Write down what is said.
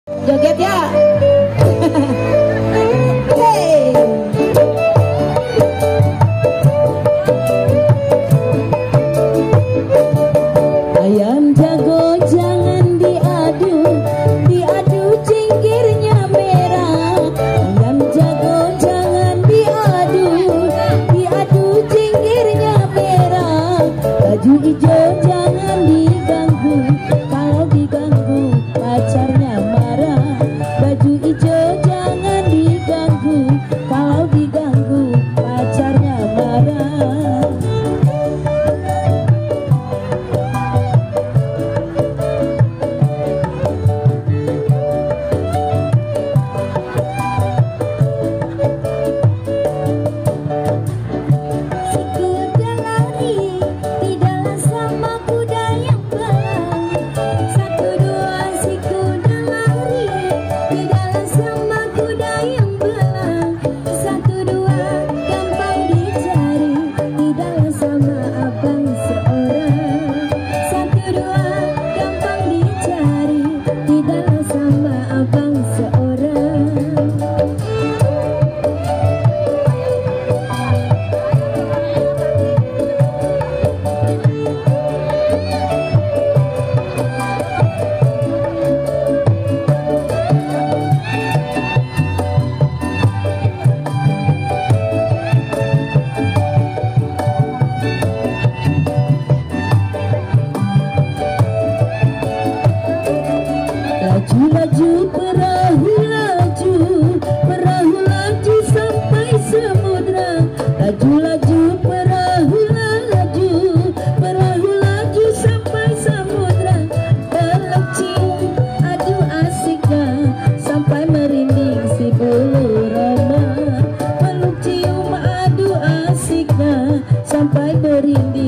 Joget ya. Hey. Ayam jago jangan diadu, diadu cingkirnya merah. Ayam jago jangan diadu, diadu cingkirnya merah. Baju hijau jangan diganggu, kalau diganggu pacarnya marah. Baju hijau jangan diganggu, kalau diganggu pacarnya marah. Laju perahu laju, perahu laju sampai samudra. Laju perahu laju, perahu laju sampai samudra. Peluk cium aduh asiknya sampai merinding si bulu roma. Peluk cium aduh asiknya sampai merinding